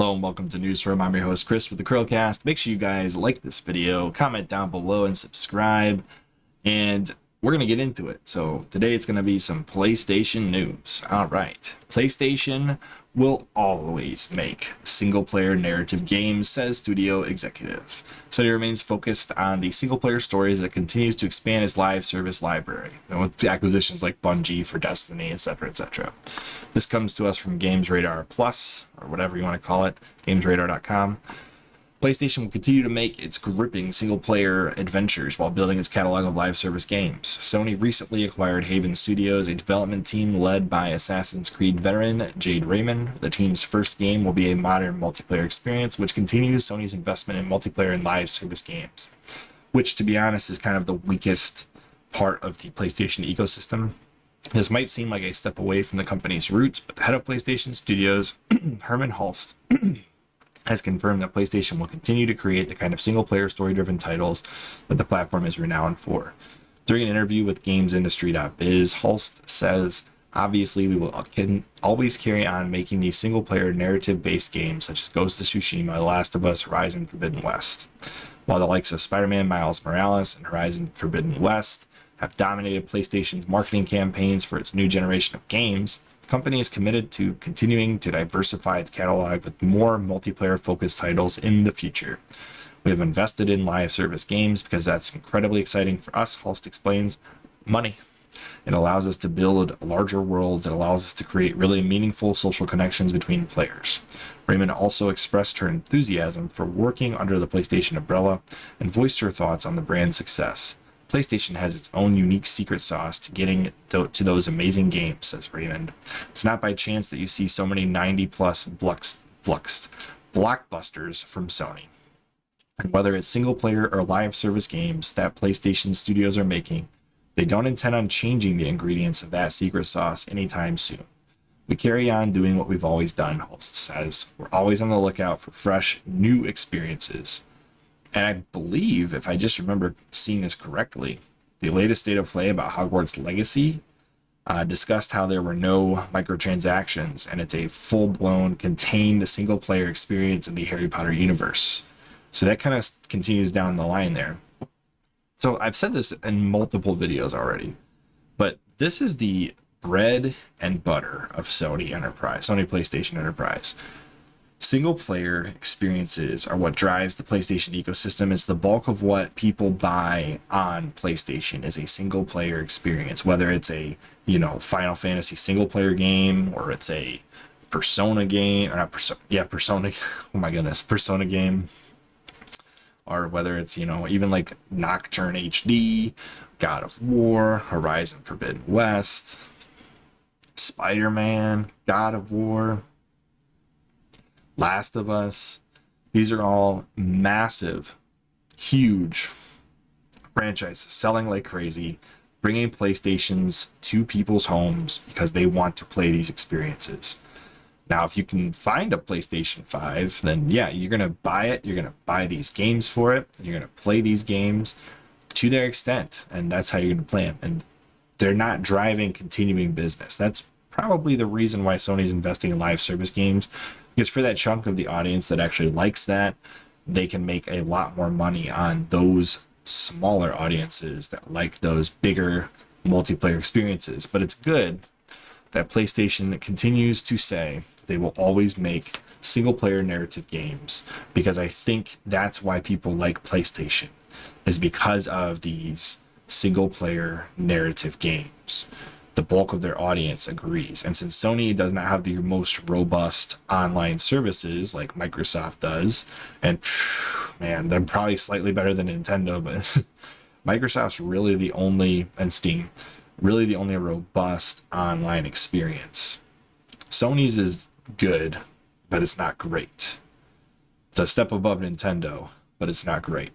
Hello and welcome to Newsroom. I'm your host Chris with the CHRILLCAST. Make sure you guys like this video, comment down below, and subscribe. And we're gonna get into it. So today it's gonna be some PlayStation news. All right, PlayStation will always make single-player narrative games, says studio executive. Sony remains focused on the single-player stories that continues to expand its live service library, and with acquisitions like Bungie for Destiny, etc., etc. This comes to us from Games Radar Plus, or whatever you want to call it, gamesradar.com. PlayStation will continue to make its gripping single-player adventures while building its catalog of live service games. Sony recently acquired Haven Studios, a development team led by Assassin's Creed veteran Jade Raymond. The team's first game will be a modern multiplayer experience, which continues Sony's investment in multiplayer and live service games, which, to be honest, is kind of the weakest part of the PlayStation ecosystem. This might seem like a step away from the company's roots, but the head of PlayStation Studios, Herman Hulst, has confirmed that PlayStation will continue to create the kind of single-player story-driven titles that the platform is renowned for. During an interview with GamesIndustry.biz, Hulst says, "Obviously, we can always carry on making these single-player narrative-based games such as Ghost of Tsushima, The Last of Us, Horizon Forbidden West. While the likes of Spider-Man Miles Morales and Horizon Forbidden West have dominated PlayStation's marketing campaigns for its new generation of games, the company is committed to continuing to diversify its catalog with more multiplayer-focused titles in the future. We have invested in live service games because that's incredibly exciting for us," Hulst explains. Money. It allows us to build larger worlds. It allows us to create really meaningful social connections between players. Raymond also expressed her enthusiasm for working under the PlayStation umbrella and voiced her thoughts on the brand's success. "PlayStation has its own unique secret sauce to getting to those amazing games," says Raymond. "It's not by chance that you see so many 90-plus blockbusters from Sony. And whether it's single-player or live service games that PlayStation Studios are making, they don't intend on changing the ingredients of that secret sauce anytime soon. We carry on doing what we've always done," Holst says. "We're always on the lookout for fresh, new experiences." And I believe, if I just remember seeing this correctly, the latest state of play about Hogwarts Legacy discussed how there were no microtransactions, and it's a full-blown, contained single-player experience in the Harry Potter universe. So that kind of continues down the line there. So I've said this in multiple videos already, but this is the bread and butter of Sony PlayStation Enterprise. Single player experiences are what drives the PlayStation ecosystem. It's the bulk of what people buy on PlayStation is a single player experience, whether it's a, Final Fantasy single player game, or it's a Persona game, or not Persona, oh my goodness, Persona game, or whether it's, even like Nocturne HD, God of War, Horizon Forbidden West, Spider-Man, God of War, Last of Us. These are all massive, huge franchises selling like crazy, bringing PlayStations to people's homes because they want to play these experiences. Now, if you can find a PlayStation 5, then yeah, you're going to buy it. You're going to buy these games for it. You're going to play these games to their extent, and that's how you're going to play them. And they're not driving continuing business. That's probably the reason why Sony's investing in live service games, because for that chunk of the audience that actually likes that, they can make a lot more money on those smaller audiences that like those bigger multiplayer experiences. But it's good that PlayStation continues to say they will always make single-player narrative games, because I think that's why people like PlayStation, is because of these single-player narrative games. The bulk of their audience agrees. And since Sony does not have the most robust online services like Microsoft does, and man, they're probably slightly better than Nintendo, but Microsoft's really the only, and Steam, really the only robust online experience. Sony's is good, but it's not great. It's a step above Nintendo, but it's not great.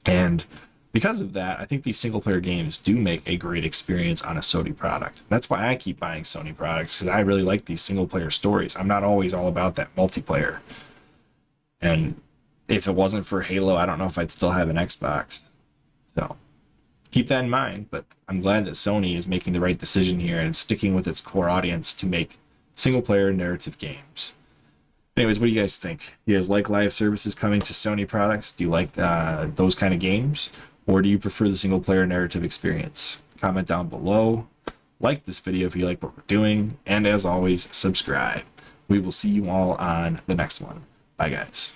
And because of that, I think these single-player games do make a great experience on a Sony product. That's why I keep buying Sony products, because I really like these single-player stories. I'm not always all about that multiplayer. And if it wasn't for Halo, I don't know if I'd still have an Xbox. So keep that in mind, but I'm glad that Sony is making the right decision here and sticking with its core audience to make single-player narrative games. Anyways, what do you guys think? You guys like live services coming to Sony products? Do you like those kind of games? Or do you prefer the single player narrative experience? Comment down below. Like this video if you like what we're doing. And as always, subscribe. We will see you all on the next one. Bye, guys.